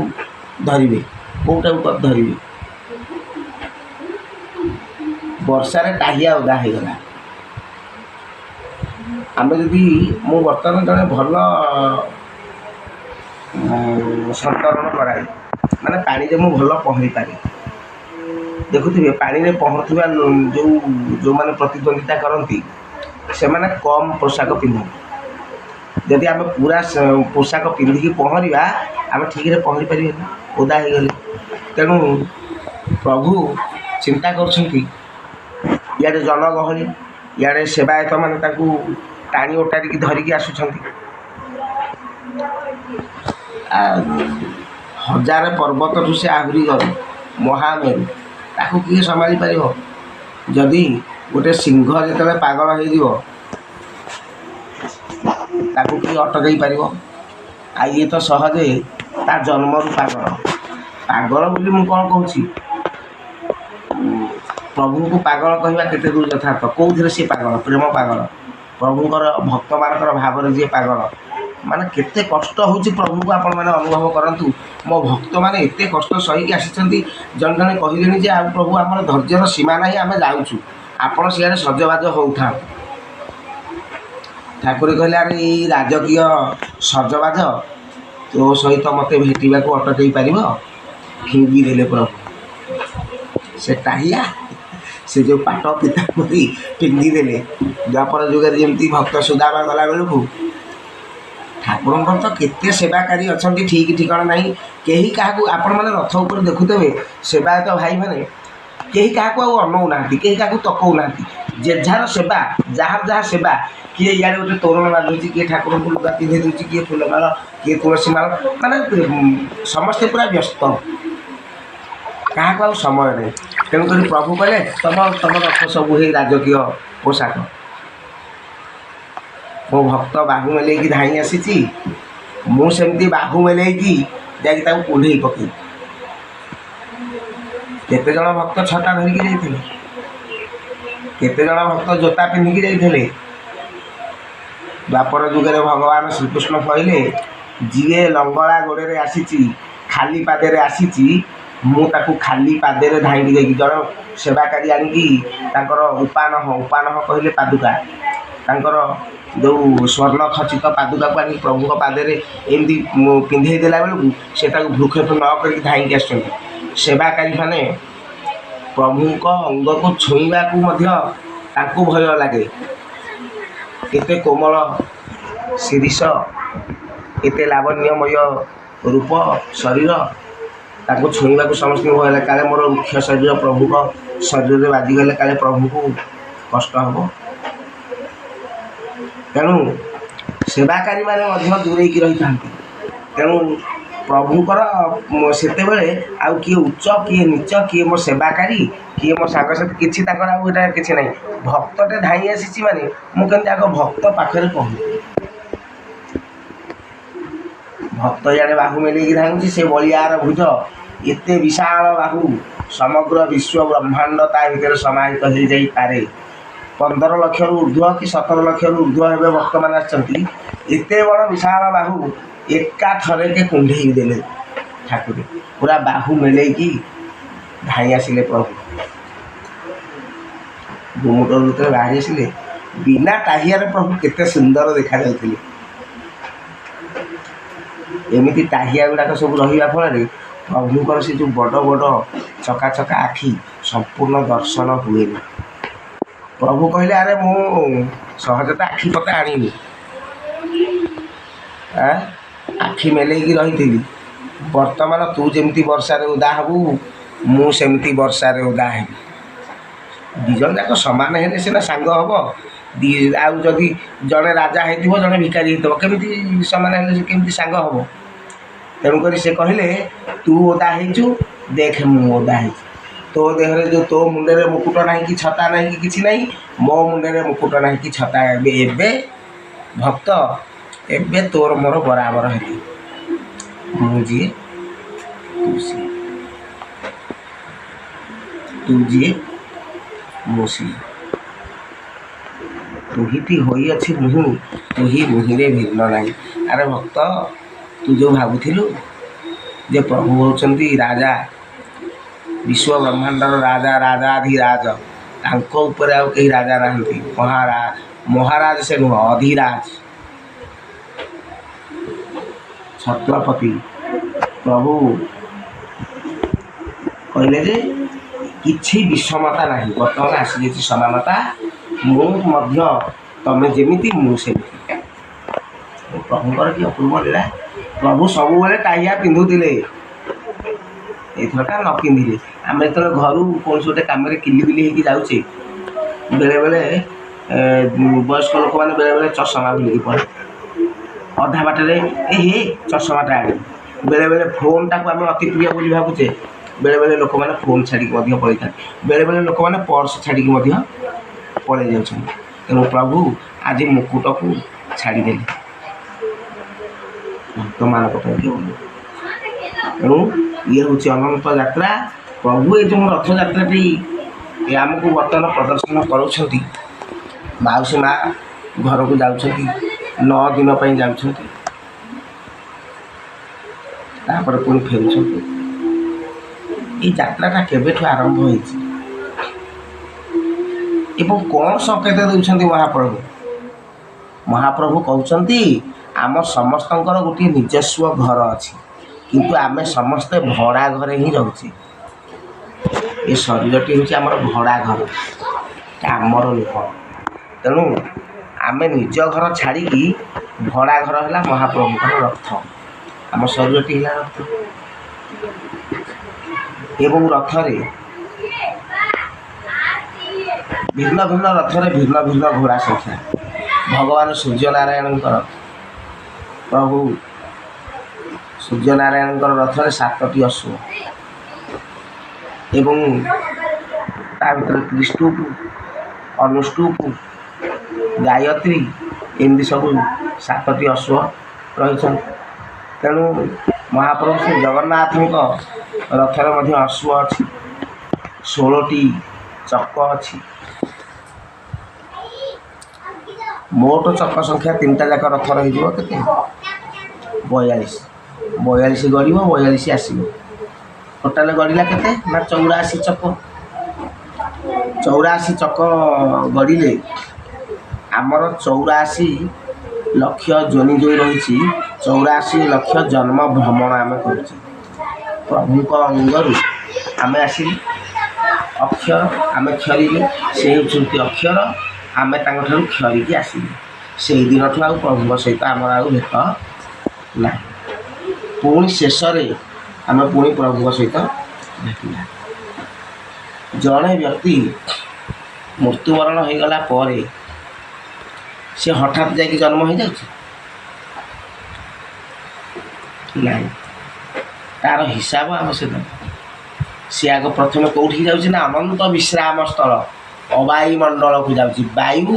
ଧରିବେ। କେଉଁଟାକୁ ଧରିବେ? ବର୍ଷାରେ ଟାହିଆ ଓଦା ହେଇଗଲା। ଆମେ ଯଦି, ମୁଁ ବର୍ତ୍ତମାନ ଜଣେ ଭଲ ସନ୍ତରଣ କରାଏ, ମାନେ ପାଣିରେ ମୁଁ ଭଲ ପହଁରି ପାରେ। ଦେଖୁଥିବେ ପାଣିରେ ପହଁରୁଥିବା ଯେଉଁମାନେ ପ୍ରତିଦ୍ୱନ୍ଦିତା କରନ୍ତି, ସେମାନେ କମ୍ ପୋଷାକ ପିନ୍ଧନ୍ତି। ଯଦି ଆମେ ପୁରା ପୋଷାକ ପିନ୍ଧିକି ପହଁରିବା, ଆମେ ଠିକ୍ରେ ପହଁରି ପାରିବାନି, ଓଦା ହେଇଗଲେ। ତେଣୁ ପ୍ରଭୁ ଚିନ୍ତା କରୁଛନ୍ତି, ଇଆଡ଼େ ଜନଗହଳି, ଇଆଡ଼େ ସେବାୟତମାନେ ତାଙ୍କୁ ଟାଣି ଓଟାରିକି ଧରିକି ଆସୁଛନ୍ତି। ହଜାର ପର୍ବତଠୁ ସେ ଆହୁରି ଗରମ, ମହାମେରୁ, ତାକୁ କିଏ ସମ୍ଭାଳି ପାରିବ? ଯଦି ଗୋଟେ ସିଂହ ଯେତେବେଳେ ପାଗଳ ହେଇଯିବ, ତାକୁ କିଏ ଅଟକାଇ ପାରିବ? ଆଉ ଇଏ ତ ସହଜେ ତା ଜନ୍ମରୁ ପାଗଳ। ପାଗଳ ବୋଲି ମୁଁ କ'ଣ କହୁଛି, ପ୍ରଭୁଙ୍କୁ ପାଗଳ କହିବା କେତେ ଦୂର ଯଥାର୍ଥ? କେଉଁଥିରେ ସିଏ ପାଗଳ? ପ୍ରେମ ପାଗଳ। ପ୍ରଭୁଙ୍କର ଭକ୍ତମାନଙ୍କର ଭାବରେ ଯିଏ ପାଗଳ, ମାନେ କେତେ କଷ୍ଟ ହେଉଛି ପ୍ରଭୁଙ୍କୁ ଆପଣମାନେ ଅନୁଭବ କରନ୍ତୁ। ମୋ ଭକ୍ତମାନେ ଏତେ କଷ୍ଟ ସହିକି ଆସିଛନ୍ତି, ଜଣେ ଜଣେ କହିଲେଣି ଯେ ଆଉ ପ୍ରଭୁ ଆମର ଧୈର୍ଯ୍ୟର ସୀମା ନାହିଁ, ଆମେ ଯାଉଛୁ, ଆପଣ ସିଆଡ଼େ ସଜବାଜ ହେଉଥାନ୍ତୁ। ଠାକୁର କହିଲେ, ଆରେ ଏଇ ରାଜକୀୟ ସଜବାଜ ତୋ ସହିତ ମୋତେ ଭେଟିବାକୁ ଅଟକେଇ ପାରିବ? ଫିଙ୍ଗି ଦେଲେ ପ୍ରଭୁ ସେ ଟାହିଆ, ସେ ଯେଉଁ ପାଟ ପିତାମ୍ବରୀ ପିନ୍ଧିଦେଲେ। ଦ୍ୱାପର ଯୁଗରେ ଯେମିତି ଭକ୍ତ ସୁଦାମା ଗଲା ବେଳକୁ, ଠାକୁରଙ୍କର ତ କେତେ ସେବାକାରୀ ଅଛନ୍ତି, ଠିକ୍ ଠିକଣା ନାହିଁ। କେହି କାହାକୁ, ଆପଣମାନେ ରଥ ଉପରେ ଦେଖୁଥିବେ ସେବାୟତ ଭାଇମାନେ କେହି କାହାକୁ ଆଉ ଅନଉନାହାନ୍ତି, କେହି କାହାକୁ ତକଉନାହାନ୍ତି। ଯେଝାର ସେବା, ଯାହାର ଯାହା ସେବା, କିଏ ଇଆଡ଼େ ଗୋଟେ ତୋରଣ ବାନ୍ଧୁଛି, କିଏ ଠାକୁରଙ୍କୁ ଲୁଗା ପିନ୍ଧେଇ ଦେଉଛି, କିଏ ଫୁଲମାଳ, କିଏ ତୁଳସୀ ମାଳ, ମାନେ ସମସ୍ତେ ପୁରା ବ୍ୟସ୍ତ, କାହାକୁ ଆଉ ସମୟ ନାହିଁ। ତେଣୁକରି ପ୍ରଭୁ କହିଲେ, ତମ ରଥ ସବୁ ହେଇ ରାଜକୀୟ ପୋଷାକ। ମୋ ଭକ୍ତ ବାହୁ ମେଲେଇକି ଧାଇଁ ଆସିଛି, ମୁଁ ସେମିତି ବାହୁ ମେଲେଇକି ଯାଇକି ତାକୁ କୁଣ୍ଢେଇ ପକେଇବି। କେତେଜଣ ଭକ୍ତ ଛତା ଧରିକି ଯାଇଥିଲେ, କେତେଜଣ ଭକ୍ତ ଜୋତା ପିନ୍ଧିକି ଯାଇଥିଲେ। ଦ୍ୱାପର ଯୁଗରେ ଭଗବାନ ଶ୍ରୀକୃଷ୍ଣ କହିଲେ, ଯିଏ ଲଙ୍ଗଳା ଗୋଡ଼ରେ ଆସିଛି, ଖାଲି ପାଦରେ ଆସିଛି, ମୁଁ ତାକୁ ଖାଲି ପାଦରେ ଧାଇଁକି ଯାଇକି, ଜଣେ ସେବାକାରୀ ଆଣିକି ତାଙ୍କର ଉପାନହ କହିଲେ ପାଦୁକା, ତାଙ୍କର ଯେଉଁ ସ୍ୱର୍ଣ୍ଣ ଖଚିତ ପାଦୁକାକୁ ଆଣିକି ପ୍ରଭୁଙ୍କ ପାଦରେ ଏମିତି ପିନ୍ଧେଇ ଦେଲା ବେଳକୁ ସେ ତାକୁ ଭ୍ରୂକ୍ଷେପ ନ କରିକି ଧାଇଁକି ଆସୁଛନ୍ତି। ସେବାକାରୀମାନେ ପ୍ରଭୁଙ୍କ ଅଙ୍ଗକୁ ଛୁଇଁବାକୁ ମଧ୍ୟ ତାଙ୍କୁ ଭୟ ଲାଗେ। ଏତେ କୋମଳ ଶିରୀଷ, ଏତେ ଲାବଣ୍ୟମୟ ରୂପ ଶରୀର, ତାଙ୍କୁ ଛୁଇଁବାକୁ ସମସ୍ତଙ୍କୁ ଭୟ ଲାଗେ। କାଳେ ମୋର ମୁଖ୍ୟ ଶରୀର ପ୍ରଭୁଙ୍କ ଶରୀରରେ ବାଜିଗଲେ କାଳେ ପ୍ରଭୁଙ୍କୁ କଷ୍ଟ ହେବ। ତେଣୁ ସେବାକାରୀମାନେ ମଧ୍ୟ ଦୂରେଇକି ରହିଥାନ୍ତି। ତେଣୁ ପ୍ରଭୁଙ୍କର ସେତେବେଳେ ଆଉ କିଏ ଉଚ୍ଚ, କିଏ ନୀଚ, କିଏ ମୋ ସେବାକାରୀ, କିଏ ମୋ ସାଙ୍ଗସାଥି, କିଛି ତାଙ୍କର ଆଉ ଏଇଟା କିଛି ନାହିଁ। ଭକ୍ତଟେ ଧାଇଁ ଆସିଛି ମାନେ ମୁଁ କେମିତି ଆଗ ଭକ୍ତ ପାଖରେ ପହଞ୍ଚି, ଭକ୍ତ ଇଆଡ଼େ ବାହୁ ମେଲେଇକି ଧାଇଁଛି, ସେ ବଳିଆର ଭୁଜ, ଏତେ ବିଶାଳ ବାହୁ, ସମଗ୍ର ବିଶ୍ୱ ବ୍ରହ୍ମାଣ୍ଡ ତା ଭିତରେ ସମାହିତ ହେଇଯାଇପାରେ। 15 ଲକ୍ଷରୁ ଊର୍ଦ୍ଧ୍ୱ କି 17 ଲକ୍ଷରୁ ଊର୍ଦ୍ଧ୍ୱ ହେବେ ଭକ୍ତମାନେ ଆସିଛନ୍ତି। ଏତେ ବଡ଼ ବିଶାଳ ବାହୁ ଏକା ଥରକେ କୁଣ୍ଢେଇ ଦେଲେ ଠାକୁର, ପୁରା ବାହୁ ମେଲେଇକି ଧାଇଁ ଆସିଲେ ପ୍ରଭୁ। ଗୁମୁଟରୁ ଯେତେବେଳେ ବାହାରି ଆସିଲେ, ବିନା ଟାହିଆରେ ପ୍ରଭୁ କେତେ ସୁନ୍ଦର ଦେଖାଯାଉଥିଲେ। ଏମିତି ଟାହିଆ ଗୁଡ଼ାକ ସବୁ ରହିବା ଫଳରେ ପ୍ରଭୁଙ୍କର ସେ ଯେଉଁ ବଡ଼ ବଡ଼ ଚକା ଚକା ଆଖି ସମ୍ପୂର୍ଣ୍ଣ ଦର୍ଶନ ହୁଏନି। ପ୍ରଭୁ କହିଲେ, ଆରେ ମୁଁ ସହଜ ତ ଆଖି ପତା ଆଣିନି, ଆଖି ମେଲେଇକି ରହିଥିଲି। ବର୍ତ୍ତମାନ ତୁ ଯେମିତି ବର୍ଷାରେ ଓଦା ହେବୁ, ମୁଁ ସେମିତି ବର୍ଷାରେ ଓଦା ହେବି। ଦୁଇ ଜଣ ଯାକ ସମାନ ହେଲେ ସିନା ସାଙ୍ଗ ହେବ। ଆଉ ଯଦି ଜଣେ ରାଜା ହେଇଥିବ, ଜଣେ ଭିକାରୀ ହେଇଥିବ, କେମିତି ସମାନ ହେଲେ ସେ କେମିତି ସାଙ୍ଗ ହେବ? ତେଣୁକରି ସେ କହିଲେ, ତୁ ଓଦା ହେଇଛୁ, ଦେଖେ ମୁଁ ଓଦା ହେଇଛି। ତୋ ଦେହରେ ଯେଉଁ ତୋ ମୁଣ୍ଡରେ ମୁକୁଟ ନାହିଁ କି ଛତା ନାହିଁ କି କିଛି ନାହିଁ, ମୋ ମୁଣ୍ଡରେ ମୁକୁଟ ନାହିଁ କି ଛତା। ଏବେ ଭକ୍ତ, ଏବେ ତୋର ମୋର ବରାବର ହେଲି। ମୁଁ ଯିଏ ତୁ ସିଏ, ତୁ ଯିଏ ମୁଁ ସିଏ। ତୁହିଟି ହୋଇଅଛି ମୁହିଁ, ତୁହି ମୁହିଁରେ ଭିନ୍ନ ନାହିଁ। ଆରେ ଭକ୍ତ, ତୁ ଯେଉଁ ଭାବୁଥିଲୁ ଯେ ପ୍ରଭୁ ହେଉଛନ୍ତି ରାଜା, ବିଶ୍ୱ ବ୍ରହ୍ମାଣ୍ଡର ରାଜା, ରାଜାଧିରାଜ, ତାଙ୍କ ଉପରେ ଆଉ କେହି ରାଜା ନାହାନ୍ତି। ମହାରାଜ ସେ ନୁହଁ, ଅଧିରାଜ, ଛତ୍ରପତି। ପ୍ରଭୁ କହିଲେ ଯେ କିଛି ବିଷମତା ନାହିଁ, ବର୍ତ୍ତମାନ ଆସିଯାଇଛି ସମାନତା। ମୁଁ ମଧ୍ୟ ତମେ ଯେମିତି ମୁଁ ସେମିତି। ପ୍ରଭୁଙ୍କର କି ଅପୂର୍ବ ଲୀଳା। ପ୍ରଭୁ ସବୁବେଳେ ଟାହିଆ ପିନ୍ଧୁଥିଲେ, ଏଇଥରକା ନ ପିନ୍ଧିଲେ। ଆମେ ଯେତେବେଳେ ଘରୁ କୌଣସି ଗୋଟେ କାମରେ କିଲିବିଲି ହେଇକି ଯାଉଛେ, ବେଳେବେଳେ ବୟସ୍କ ଲୋକମାନେ ବେଳେବେଳେ ଚଷମା ଭୁଲିକି ପଡ଼େ। ଅଧା ବାଟରେ ହେ ଚଷମାଟା ଆଣିବେ। ବେଳେବେଳେ ଫୋନ୍ଟାକୁ ଆମେ ଅତି ପ୍ରିୟ ବୋଲି ଭାବୁଛେ, ବେଳେବେଳେ ଲୋକମାନେ ଫୋନ୍ ଛାଡ଼ିକି ମଧ୍ୟ ପଳେଇଥାନ୍ତି। ବେଳେବେଳେ ଲୋକମାନେ ପର୍ସ ଛାଡ଼ିକି ମଧ୍ୟ ପଳେଇ ଯାଉଛନ୍ତି। ତେଣୁ ପ୍ରଭୁ ଆଜି ମୁକୁଟକୁ ଛାଡ଼ିଦେଲେ ଭକ୍ତମାନଙ୍କ ପାଇଁ। ତେଣୁ ଇଏ ହେଉଛି ଅନନ୍ତ ଯାତ୍ରା। ପ୍ରଭୁ ଏ ଯେଉଁ ରଥଯାତ୍ରାଟି ଆମକୁ ବର୍ତ୍ତମାନ ପ୍ରଦର୍ଶନ କରୁଛନ୍ତି, ମାଉସୀ ମା ଘରକୁ ଯାଉଛନ୍ତି, 9 ଦିନ ପାଇଁ ଯାଉଛନ୍ତି, ତାପରେ ପୁଣି ଫେରୁଛନ୍ତି। এই ଯାତ୍ରାଟା କେବେଠୁ ଆରମ୍ଭ ହୋଇଛି ଏବଂ କ'ଣ ସଂକେତ ଦେଉଛନ୍ତି ମହାପ୍ରଭୁ? ମହାପ୍ରଭୁ କହୁଛନ୍ତି, ଆମ ସମସ୍ତଙ୍କର ଗୋଟିଏ ନିଜସ୍ୱ ଘର ଅଛି, କିନ୍ତୁ ଆମେ ସମସ୍ତେ ଭଡ଼ା ଘରେ ହିଁ ରହୁଛେ। ଏ ଶରୀରଟି ହେଉଛି ଆମର ଭଡ଼ା ଘର, ଆମର ନୁହଁ। ତେଣୁ ଆମେ ନିଜ ଘର ଛାଡ଼ିକି ଭଡ଼ା ଘର ହେଲା ମହାପ୍ରଭୁଙ୍କର ରଥ। ଆମ ଶରୀରଟି ହେଲା ରଥ ଏବଂ ରଥରେ ଭିନ୍ନ ଭିନ୍ନ ରଥରେ ଭିନ୍ନ ଭିନ୍ନ ଘୋଡ଼ା ସଂଖ୍ୟା। ଭଗବାନ ସୂର୍ଯ୍ୟନାରାୟଣଙ୍କର, ପ୍ରଭୁ ସୂର୍ଯ୍ୟନାରାୟଣଙ୍କର ରଥରେ 7ଟି ଅଶ୍ୱ ଏବଂ ତା ଭିତରେ ତ୍ରିଷ୍ଟୁପ, ଅନୁଷ୍ଟୁପ, ଗାୟତ୍ରୀ, ଏମିତି ସବୁ 7ଟି ଅଶ୍ୱ ରହିଛନ୍ତି। ତେଣୁ ମହାପ୍ରଭୁ ଶ୍ରୀ ଜଗନ୍ନାଥଙ୍କ ରଥରେ ମଧ୍ୟ ଅଶ୍ୱ ଅଛି, 16ଟି ଚକ ଅଛି। ମୋଟ ଚକ ସଂଖ୍ୟା 3ଟା ଯାକ ରଥର ହେଇଯିବ କେତେ? 42। 42 ଗଡ଼ିବ, 42 ଆସିବ। ଟୋଟାଲ ଗଡ଼ିଲା କେତେ ନା 84 ଚକ। 84 ଚକ ଗଡ଼ିଲେ ଆମର 84 ଲକ୍ଷ ଯୋନି ଯେଉଁ ରହିଛି, 84 ଲକ୍ଷ ଜନ୍ମ ଭ୍ରମଣ ଆମେ କରୁଛେ। ପ୍ରଭୁଙ୍କ ଅଙ୍ଗରୁ ଆମେ ଆସିଲେ ଅକ୍ଷର, ଆମେ କ୍ଷରିଲେ, ସେ ହେଉଛନ୍ତି ଅକ୍ଷର, ଆମେ ତାଙ୍କଠାରୁ କ୍ଷରିକି ଆସିଲେ। ସେଇଦିନଠୁ ଆଉ ପ୍ରଭୁଙ୍କ ସହିତ ଆମର ଆଉ ଭେଟ ନାହିଁ। ପୁଣି ଶେଷରେ ଆମେ ପୁଣି ପ୍ରଭୁଙ୍କ ସହିତ ଭେଟିଲା। ଜଣେ ବ୍ୟକ୍ତି ମୃତ୍ୟୁବରଣ ହୋଇଗଲା ପରେ ସେ ହଠାତ୍ ଯାଇକି ଜନ୍ମ ହୋଇଯାଉଛି ନାହିଁ, ତା'ର ହିସାବ ଆବଶ୍ୟକ। ସିଏ ଆଗ ପ୍ରଥମେ କେଉଁଠିକି ଯାଉଛି ନା ଅନନ୍ତ ବିଶ୍ରାମ ସ୍ଥଳ, ଅବାୟୁମଣ୍ଡଳକୁ ଯାଉଛି। ବାୟୁ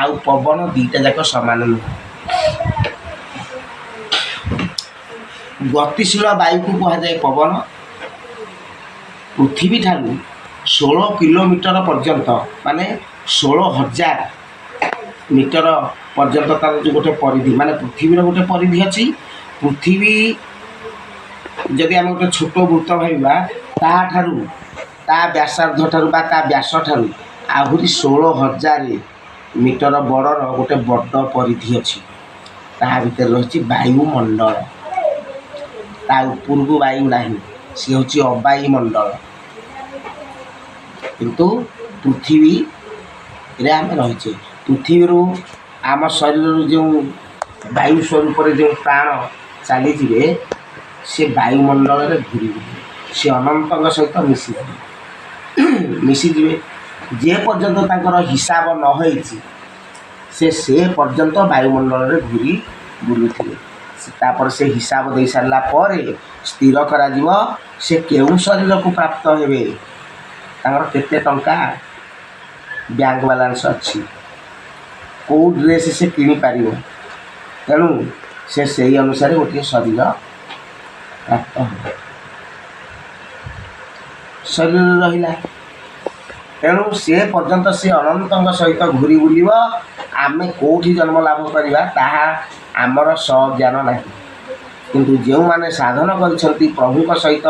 ଆଉ ପବନ ଦୁଇଟା ଯାକ ସମାନ ନୁହେଁ। ଗତିଶୀଳ ବାୟୁକୁ କୁହାଯାଏ ପବନ। ପୃଥିବୀ ଠାରୁ 16 କିଲୋମିଟର ପର୍ଯ୍ୟନ୍ତ, ମାନେ 16,000 ମିଟର ପର୍ଯ୍ୟନ୍ତ ତାର ଯେଉଁ ଗୋଟେ ପରିଧି, ମାନେ ପୃଥିବୀର ଗୋଟେ ପରିଧି ଅଛି। ପୃଥିବୀ ଯଦି ଆମେ ଗୋଟେ ଛୋଟ ବୃତ୍ତ ଭାବିବା, ତାଠାରୁ ତା ବ୍ୟାସାର୍ଦ୍ଧ ଠାରୁ ବା ତା ବ୍ୟାସ ଠାରୁ ଆହୁରି 16,000 ମିଟର ବଡ଼ର ଗୋଟେ ବଡ଼ ପରିଧି ଅଛି। ତାହା ଭିତରେ ରହିଛି ବାୟୁମଣ୍ଡଳ। ତା ଉପରକୁ ବାୟୁ ନାହିଁ, ସିଏ ହେଉଛି ଅବାୟୁମଣ୍ଡଳ। କିନ୍ତୁ ପୃଥିବୀରେ ଆମେ ରହିଛେ। ପୃଥିବୀରୁ ଆମ ଶରୀରରୁ ଯେଉଁ ବାୟୁ ସ୍ୱରୂପରେ ଯେଉଁ ପ୍ରାଣ ଚାଲିଯିବେ, ସେ ବାୟୁମଣ୍ଡଳରେ ଘୂରିବେ, ସେ ଅନନ୍ତଙ୍କ ସହିତ ମିଶିଯିବେ। ଯେ ପର୍ଯ୍ୟନ୍ତ ତାଙ୍କର ହିସାବ ନ ହେଇଛି, ସେ ପର୍ଯ୍ୟନ୍ତ ବାୟୁମଣ୍ଡଳରେ ଘୂରି ବୁଲୁଥିବେ। ତାପରେ ସେ ହିସାବ ଦେଇସାରିଲା ପରେ ସ୍ଥିର କରାଯିବ ସେ କେଉଁ ଶରୀରକୁ ପ୍ରାପ୍ତ ହେବେ, ତାଙ୍କର କେତେ ଟଙ୍କା ବ୍ୟାଙ୍କ ବାଲାନ୍ସ ଅଛି, କେଉଁ ଡ୍ରେସ୍ ସେ କିଣିପାରିବ। ତେଣୁ ସେ ସେହି ଅନୁସାରେ ଗୋଟିଏ ଶରୀର ପ୍ରାପ୍ତ ହେବ। ଶରୀରରେ ରହିଲା, ତେଣୁ ସେ ପର୍ଯ୍ୟନ୍ତ ସେ ଅନନ୍ତଙ୍କ ସହିତ ଘୂରି ବୁଲିବ। ଆମେ କେଉଁଠି ଜନ୍ମ ଲାଭ କରିବା ତାହା ଆମର ସଜ୍ଞାନ ନାହିଁ। କିନ୍ତୁ ଯେଉଁମାନେ ସାଧନ କରିଛନ୍ତି, ପ୍ରଭୁଙ୍କ ସହିତ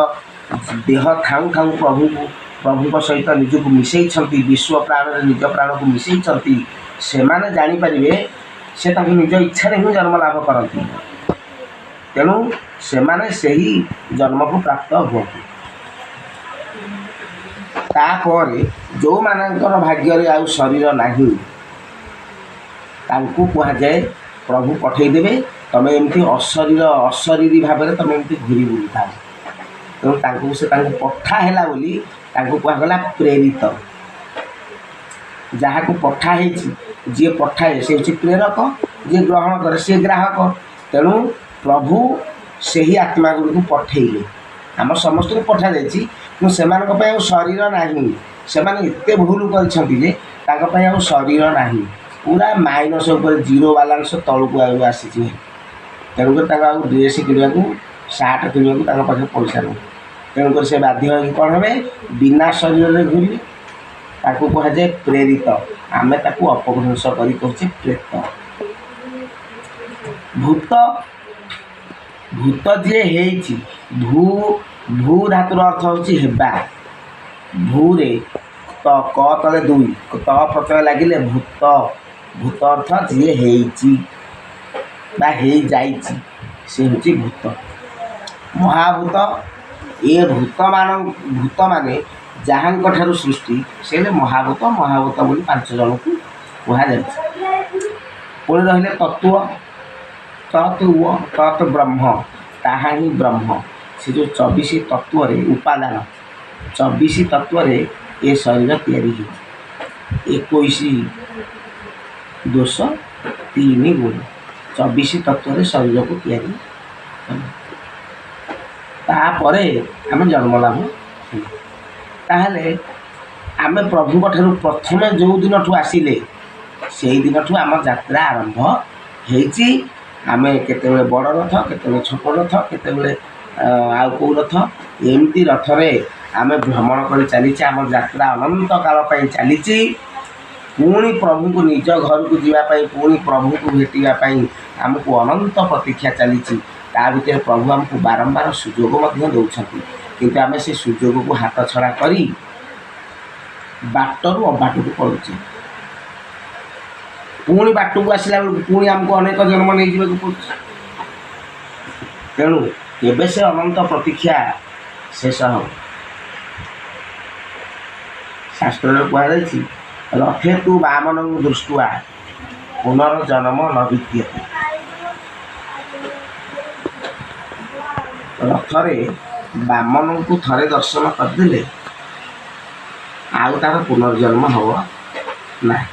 ଦେହ ଥାଉଁ ଥାଉଁ ପ୍ରଭୁଙ୍କ ସହିତ ନିଜକୁ ମିଶାଇଛନ୍ତି, ବିଶ୍ୱ ପ୍ରାଣରେ ନିଜ ପ୍ରାଣକୁ ମିଶାଇଛନ୍ତି, ସେମାନେ ଜାଣିପାରିବେ ସେ ତାଙ୍କୁ ନିଜ ଇଚ୍ଛାରେ ହିଁ ଜନ୍ମ ଲାଭ କରନ୍ତି। ତେଣୁ ସେମାନେ ସେହି ଜନ୍ମକୁ ପ୍ରାପ୍ତ ହୁଅନ୍ତି। ତାପରେ ଯେଉଁମାନଙ୍କର ଭାଗ୍ୟରେ ଆଉ ଶରୀର ନାହିଁ, ତାଙ୍କୁ କୁହାଯାଏ ପ୍ରଭୁ ପଠାଇଦେବେ, ତୁମେ ଏମିତି ଅଶରୀରୀ ଭାବରେ ତୁମେ ଏମିତି ଘୂରି ବୁଲୁଥାଅ। ତେଣୁ ତାଙ୍କୁ ପଠା ହେଲା ବୋଲି ତାଙ୍କୁ କୁହାଗଲା ପ୍ରେରିତ। ଯାହାକୁ ପଠା ହେଇଛି, ଯିଏ ପଠାଏ ସେ ହେଉଛି ପ୍ରେରକ, ଯିଏ ଗ୍ରହଣ କରେ ସିଏ ଗ୍ରାହକ। ତେଣୁ ପ୍ରଭୁ ସେହି ଆତ୍ମା ଗୁଡ଼ିକୁ ପଠେଇଲେ। ଆମ ସମସ୍ତଙ୍କୁ ପଠାଯାଇଛି, କିନ୍ତୁ ସେମାନଙ୍କ ପାଇଁ ଆଉ ଶରୀର ନାହିଁ। ସେମାନେ ଏତେ ଭୁଲ କରିଛନ୍ତି ଯେ ତାଙ୍କ ପାଇଁ ଆଉ ଶରୀର ନାହିଁ, ପୁରା ମାଇନସ୍ ଉପରେ, ଜିରୋ ବାଲାନ୍ସ ତଳକୁ ଆସିଛି। ତେଣୁକରି ତାଙ୍କୁ ଆଉ ଡ୍ରେସ୍ କିଣିବାକୁ, ସାର୍ଟ କିଣିବାକୁ ତାଙ୍କ ପାଖରେ ପଇସା ନାହିଁ। ତେଣୁକରି ସେ ବାଧ୍ୟ ହୋଇକି କ'ଣ ହେବେ, ବିନା ଶରୀରରେ ଘୂରିବେ। ତାକୁ କୁହାଯାଏ ପ୍ରେରିତ। ଆମେ ତାକୁ ଅପଭ୍ରଂଶ କରି କହୁଛେ ପ୍ରେତ। ଭୂତ ଯିଏ ହେଇଛି, ଭୂ ଧାତୁର ଅର୍ଥ ହେଉଛି ହେବା। ଭୂରେ କ ତଳେ 2 ତ ପ୍ରତ୍ୟୟ ଲାଗିଲେ ଭୂତ ଅର୍ଥ ଯିଏ ହେଇଛି ବା ହେଇଯାଇଛି, ସେ ହେଉଛି ଭୂତ। ମହାଭୂତ, ଏ ଭୂତମାନେ ଯାହାଙ୍କ ଠାରୁ ସୃଷ୍ଟି, ସେ ହେଲେ ମହାଭୂତ ବୋଲି 5 ଜଣଙ୍କୁ କୁହାଯାଇଛି। ପୁଣି ରହିଲେ ତତ୍ତ୍ୱ, ତତ୍ ବ୍ରହ୍ମ, ତାହା ହିଁ ବ୍ରହ୍ମ। ସେ ଯେଉଁ 24 ତତ୍ତ୍ୱରେ ଉପାଦାନ, 24 ତତ୍ତ୍ୱରେ ଏ ଶରୀର ତିଆରି ହେଇଛି। 21 ଦୋଷ 3 ଗୁଣ, 24 ତତ୍ତ୍ୱରେ ଶରୀରକୁ ତିଆରି। ତାପରେ ଆମେ ଜନ୍ମ ଲାଭ। ତାହେଲେ ଆମେ ପ୍ରଭୁଙ୍କ ଠାରୁ ପ୍ରଥମେ ଯେଉଁ ଦିନଠୁ ଆସିଲେ, ସେଇ ଦିନଠୁ ଆମ ଯାତ୍ରା ଆରମ୍ଭ ହେଇଛି। ଆମେ କେତେବେଳେ ବଡ଼ ରଥ, କେତେବେଳେ ଛୋଟ ରଥ, କେତେବେଳେ ଆଉ କେଉଁ ରଥ, ଏମିତି ରଥରେ ଆମେ ଭ୍ରମଣ କରି ଚାଲିଛେ। ଆମ ଯାତ୍ରା ଅନନ୍ତ କାଳ ପାଇଁ ଚାଲିଛି। ପୁଣି ପ୍ରଭୁଙ୍କୁ ନିଜ ଘରକୁ ଯିବା ପାଇଁ, ପୁଣି ପ୍ରଭୁଙ୍କୁ ଭେଟିବା ପାଇଁ ଆମକୁ ଅନନ୍ତ ପ୍ରତୀକ୍ଷା ଚାଲିଛି। ତା ଭିତରେ ପ୍ରଭୁ ଆମକୁ ବାରମ୍ବାର ସୁଯୋଗ ମଧ୍ୟ ଦେଉଛନ୍ତି, କିନ୍ତୁ ଆମେ ସେ ସୁଯୋଗକୁ ହାତ ଛଡ଼ା କରି ବାଟରୁ ଅବାଟକୁ ପଡ଼ୁଛେ। ପୁଣି ବାଟକୁ ଆସିଲା ବେଳକୁ ପୁଣି ଆମକୁ ଅନେକ ଜନ୍ମ ନେଇଯିବାକୁ ପଡ଼ୁଛି। ତେଣୁ ଏବେ ସେ ଅନନ୍ତ ପ୍ରତୀକ୍ଷା ଶେଷ ହେବ। ଶାସ୍ତ୍ରରେ କୁହାଯାଇଛି, ରଥେ ତୁ ବାମନଙ୍କୁ ଦୃଷ୍ଟ୍ୱା ପୁନର୍ଜନ୍ମ ନ ବିଦ୍ୟତେ। ରଥରେ ବାମନଙ୍କୁ ଥରେ ଦର୍ଶନ କରିଦେଲେ ଆଉ ତାର ପୁନର୍ଜନ୍ମ ହେବ ନାହିଁ।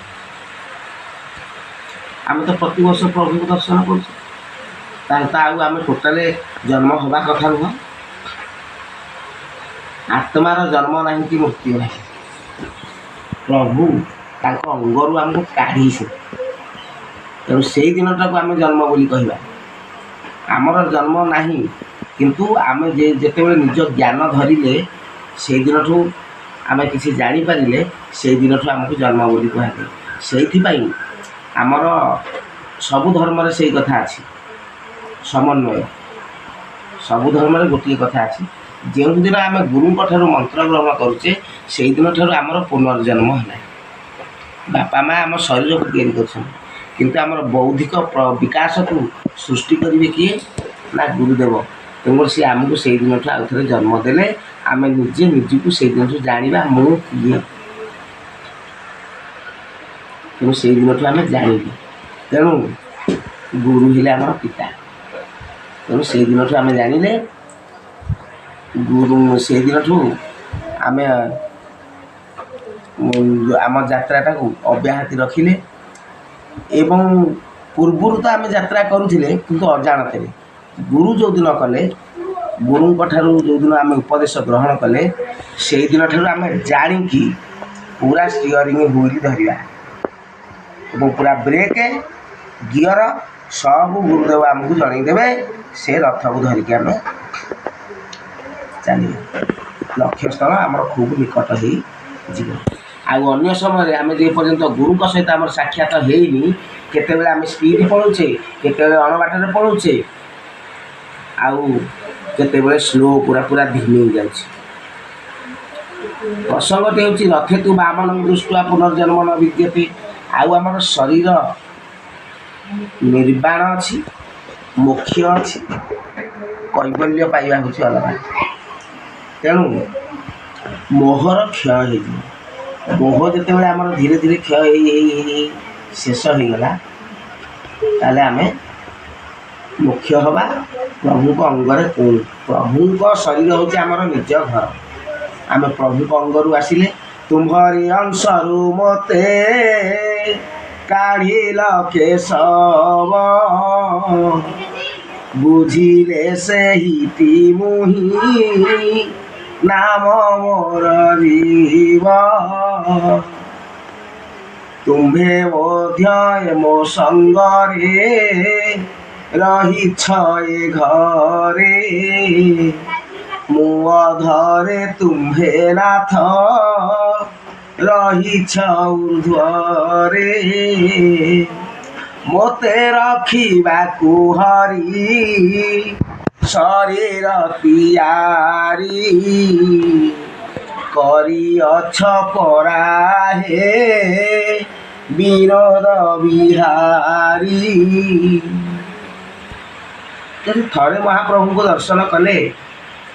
ଆମେ ତ ପ୍ରତିବର୍ଷ ପ୍ରଭୁଙ୍କୁ ଦର୍ଶନ କରୁଛୁ, ତାହେଲେ ତ ଆଉ ଆମେ ଟୋଟାଲି ଜନ୍ମ ହେବା କଥା ନୁହଁ। ଆତ୍ମାର ଜନ୍ମ ନାହିଁ କି ମୃତ୍ୟୁ ନାହିଁ। ପ୍ରଭୁ ତାଙ୍କ ଅଙ୍ଗରୁ ଆମକୁ କାଢ଼ିছে। ତେଣୁ ସେଇ ଦିନଟାକୁ ଆମେ ଜନ୍ମ ବୋଲି କହିବା। ଆମର ଜନ୍ମ ନାହିଁ, କିନ୍ତୁ ଆମେ ଯେତେବେଳେ ନିଜ ଜ୍ଞାନ ଧରିଲେ, ସେଇ ଦିନଠୁ ଆମେ କିଛି ଜାଣିପାରିଲେ ସେଇ ଦିନଠୁ ଆମକୁ ଜନ୍ମ ବୋଲି କୁହାଯାଏ। ସେଇଥିପାଇଁ ଆମର ସବୁ ଧର୍ମରେ ସେଇ କଥା ଅଛି, ସମନ୍ୱୟ। ସବୁ ଧର୍ମରେ ଗୋଟିଏ କଥା ଅଛି, ଯେଉଁଦିନ ଆମେ ଗୁରୁଙ୍କ ଠାରୁ ମନ୍ତ୍ର ଗ୍ରହଣ କରୁଛେ ସେଇଦିନ ଠାରୁ ଆମର ପୁନର୍ଜନ୍ମ ହେଲା। ବାପା ମା' ଆମ ଶରୀରକୁ ତିଆରି କରୁଛନ୍ତି, କିନ୍ତୁ ଆମର ବୌଦ୍ଧିକ ବିକାଶକୁ ସୃଷ୍ଟି କରିବେ କିଏ? ନା ଗୁରୁଦେବ। ତେଣୁକରି ସେ ଆମକୁ ସେଇ ଦିନଠୁ ଆଉ ଥରେ ଜନ୍ମ ଦେଲେ, ଆମେ ନିଜେ ନିଜକୁ ସେଇ ଦିନଠୁ ଜାଣିବା ମୁଁ କିଏ। ତେଣୁ ସେଇ ଦିନଠୁ ଆମେ ଜାଣିବୁ। ତେଣୁ ଗୁରୁ ହେଲେ ଆମର ପିତା। ତେଣୁ ସେଇ ଦିନଠୁ ଆମେ ଜାଣିଲେ ଗୁରୁ, ସେଇ ଦିନଠୁ ଆମେ ଆମ ଯାତ୍ରାଟାକୁ ଅବ୍ୟାହତି ରଖିଲେ। ଏବଂ ପୂର୍ବରୁ ତ ଆମେ ଯାତ୍ରା କରୁଥିଲେ, କିନ୍ତୁ ଅଜାଣତରେ। ଗୁରୁ ଯେଉଁଦିନ କଲେ, ଗୁରୁଙ୍କ ଠାରୁ ଯେଉଁଦିନ ଆମେ ଉପଦେଶ ଗ୍ରହଣ କଲେ, ସେଇଦିନ ଠାରୁ ଆମେ ଜାଣିକି ପୁରା ଷ୍ଟିଅରିଂ ହୁଇଲ୍ ଧରିବା ଏବଂ ପୁରା ବ୍ରେକ୍ ଗିଅର ସବୁ ଗୁରୁଦେବ ଆମକୁ ଜଣେଇ ଦେବେ। ସେ ରଥକୁ ଧରିକି ଆମେ ଚାଲିବା। ଲକ୍ଷ୍ୟସ୍ଥଳ ଆମର ଖୁବ୍ ନିକଟ ହେଇଯିବ। ଆଉ ଅନ୍ୟ ସମୟରେ ଆମେ ଯେ ପର୍ଯ୍ୟନ୍ତ ଗୁରୁଙ୍କ ସହିତ ଆମର ସାକ୍ଷାତ ହେଇନି, କେତେବେଳେ ଆମେ ସ୍ପିଡ଼ ପଳାଉଛେ, କେତେବେଳେ ଅଣବାଟରେ ପଳାଉଛେ, ଆଉ କେତେବେଳେ ସ୍ଲୋ ପୁରା ଧିମି ହେଇଯାଉଛି। ପ୍ରସଙ୍ଗଟି ହେଉଛି ରଥେ ତୁ ବାମନ ଦୃଷ୍ଟ୍ୟା ପୁନର୍ଜନ୍ମ ନ ବିଦ୍ୟତେ। ଆଉ ଆମର ଶରୀର ନିର୍ବାଣ ଅଛି, ମୋକ୍ଷ ଅଛି, କୈବଲ୍ୟ ପାଇବା ହେଉଛି ଅଲଗା। ତେଣୁ ମୋହର କ୍ଷୟ ହେଇଯିବ। ମୋହ ଯେତେବେଳେ ଆମର ଧୀରେ ଧୀରେ କ୍ଷୟ ହେଇ ଶେଷ ହେଇଗଲା, ତାହେଲେ ଆମେ ମୋକ୍ଷ ହେବା ପ୍ରଭୁଙ୍କ ଅଙ୍ଗରେ। ପ୍ରଭୁଙ୍କ ଶରୀର ହେଉଛି ଆମର ନିଜ ଘର। ଆମେ ପ୍ରଭୁଙ୍କ ଅଙ୍ଗରୁ ଆସିଲେ। ତୁମ୍ଭରି ଅଂଶରୁ ମୋତେ କାଢ଼ିଲ କେଶବ, ବୁଝିଲେ ସେହିଟି ମୁହିଁ ନାମ ମୋର ଜୀବ। ତୁମ୍ଭେ ମଧ୍ୟ ମୋ ସଙ୍ଗରେ ରହିଛ ଏ ଘରେ, ମୁଁ ଅଧରେ ତୁମ୍ଭେ ନାଥ ରହିଛ ଊର୍ଦ୍ଧ୍ୱରେ। ମୋତେ ରଖିବାକୁ ହରି ଶରୀର ତିଆରି କରିଅଛ ପରା ହେ ବିନୋଦ ବିହାରୀ। ଯଦି ଥରେ ମହାପ୍ରଭୁଙ୍କୁ ଦର୍ଶନ କଲେ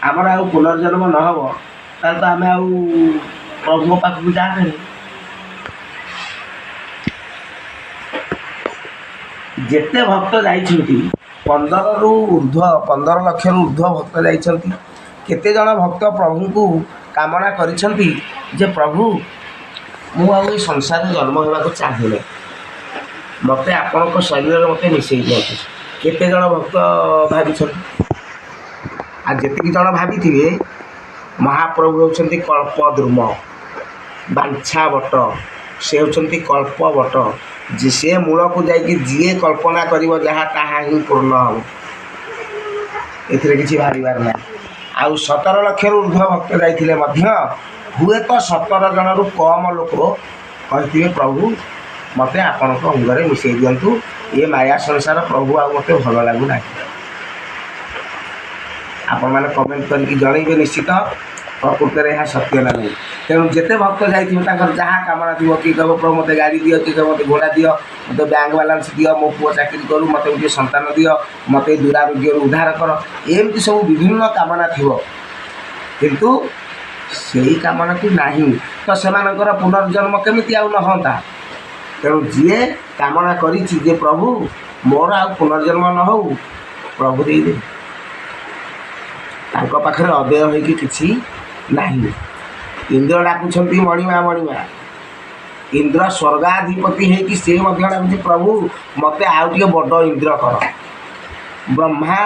ଆମର ଆଉ ପୁନର୍ଜନ୍ମ ନ ହେବ, ତାହେଲେ ତ ଆମେ ଆଉ ପ୍ରଭୁଙ୍କ ପାଖକୁ ଯାଆନ୍ତେନି। ଯେତେ ଭକ୍ତ ଯାଇଛନ୍ତି, 15 ଲକ୍ଷରୁ ଉର୍ଦ୍ଧ୍ୱ ଭକ୍ତ ଯାଇଛନ୍ତି। କେତେଜଣ ଭକ୍ତ ପ୍ରଭୁଙ୍କୁ କାମନା କରିଛନ୍ତି ଯେ ପ୍ରଭୁ, ମୁଁ ଆଉ ଏ ସଂସାରରେ ଜନ୍ମ ହେବାକୁ ଚାହେଁନି, ମୋତେ ଆପଣଙ୍କ ଶରୀରରେ ମୋତେ ମିଶାଇ ଦିଅନ୍ତୁ। କେତେଜଣ ଭକ୍ତ ଭାବିଛନ୍ତି? ଆଉ ଯେତିକି ଜଣ ଭାବିଥିବେ, ମହାପ୍ରଭୁ ହେଉଛନ୍ତି କଳ୍ପଦ୍ରୁମ, ବାଞ୍ଛାବଟ। ସେ ହେଉଛନ୍ତି କଳ୍ପବଟ। ସେ ମୂଳକୁ ଯାଇକି ଯିଏ କଳ୍ପନା କରିବ ଯାହା, ତାହା ହିଁ ପୂର୍ଣ୍ଣ ହେବ। ଏଥିରେ କିଛି ଭାବିବାର ନାହିଁ। ଆଉ 17 ଲକ୍ଷରୁ ଉର୍ଦ୍ଧ୍ୱ ଭକ୍ତ ଯାଇଥିଲେ ମଧ୍ୟ ହୁଏତ 17 ଜଣରୁ କମ୍ ଲୋକ କହିଥିବେ ପ୍ରଭୁ ମୋତେ ଆପଣଙ୍କ ଅଙ୍ଗରେ ମିଶାଇ ଦିଅନ୍ତୁ, ଏ ମାୟା ସଂସାର ପ୍ରଭୁ ଆଉ ମୋତେ ଭଲ ଲାଗୁନାହିଁ। ଆପଣମାନେ କମେଣ୍ଟ କରିକି ଜଣେଇବେ ନିଶ୍ଚିତ ପ୍ରକୃତରେ ଏହା ସତ୍ୟ ନା ନାହିଁ। ତେଣୁ ଯେତେ ଭକ୍ତ ଯାଇଥିବେ ତାଙ୍କର ଯାହା କାମନା ଥିବ, କିଏ କହିବ ପ୍ରଭୁ ମୋତେ ଗାଡ଼ି ଦିଅ, କିଏ କହିବ ମୋତେ ଘୋଡ଼ା ଦିଅ, ମୋତେ ବ୍ୟାଙ୍କ ବାଲାନ୍ସ ଦିଅ, ମୋ ପୁଅ ଚାକିରି କରୁ, ମୋତେ ଗୋଟିଏ ସନ୍ତାନ ଦିଅ, ମୋତେ ଦୁରାରୋଗ୍ୟରୁ ଉଦ୍ଧାର କର, ଏମିତି ସବୁ ବିଭିନ୍ନ କାମନା ଥିବ। କିନ୍ତୁ ସେଇ କାମନାଟି ନାହିଁ ତ ସେମାନଙ୍କର ପୁନର୍ଜନ୍ମ କେମିତି ଆଉ ନ ହୁଅନ୍ତା? ତେଣୁ ଯିଏ କାମନା କରିଛି ଯେ ପ୍ରଭୁ ମୋର ଆଉ ପୁନର୍ଜନ୍ମ ନ ହେଉ, ପ୍ରଭୁ ଦେଇଦେବେ। ତାଙ୍କ ପାଖରେ ଅଦେୟ ହୋଇକି କିଛି ନାହିଁ। ଇନ୍ଦ୍ର ଡାକୁଛନ୍ତି ମଣିମା ମଣିମା। ଇନ୍ଦ୍ର ସ୍ୱର୍ଗାଧିପତି ହେଇକି ସେ ମଧ୍ୟ ଡାକୁଛି ପ୍ରଭୁ ମୋତେ ଆଉ ଟିକେ ବଡ଼ ଇନ୍ଦ୍ର କର। ବ୍ରହ୍ମା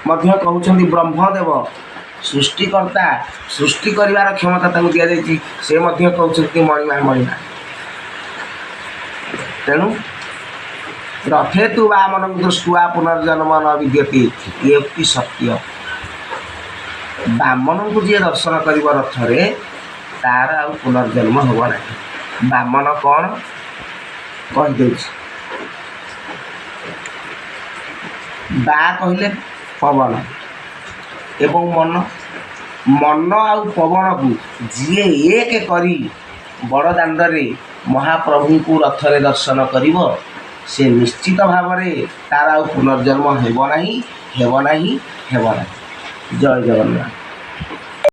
ମଧ୍ୟ କହୁଛନ୍ତି, ବ୍ରହ୍ମଦେବ ସୃଷ୍ଟିକର୍ତ୍ତା, ସୃଷ୍ଟି କରିବାର କ୍ଷମତା ତାଙ୍କୁ ଦିଆଯାଇଛି, ସେ ମଧ୍ୟ କହୁଛନ୍ତି ମଣିମା ମଣିମା। ତେଣୁ ରଥେ ତୁ ବାମନ ଦୃଷ୍ଟ୍ୟା ପୁନର୍ଜନ୍ମ ନ ବିଦ୍ୟତେ, ଇଏ ସତ୍ୟ। ବାମନଙ୍କୁ ଯିଏ ଦର୍ଶନ କରିବ ରଥରେ, ତାର ଆଉ ପୁନର୍ଜନ୍ମ ହେବ ନାହିଁ। ବାମନ କ'ଣ କହିଦେଉଛି। ବା କହିଲେ ପବନ ଏବଂ ମନ, ମନ ଆଉ ପବନକୁ ଯିଏ ଏକ କରି ବଡ଼ଦାଣ୍ଡରେ ମହାପ୍ରଭୁଙ୍କୁ ରଥରେ ଦର୍ଶନ କରିବ, ସେ ନିଶ୍ଚିତ ଭାବରେ ତାର ଆଉ ପୁନର୍ଜନ୍ମ ହେବ ନାହିଁ, ହେବ ନାହିଁ, ହେବ ନାହିଁ। ଜୟ ଜଗନ୍ନାଥ।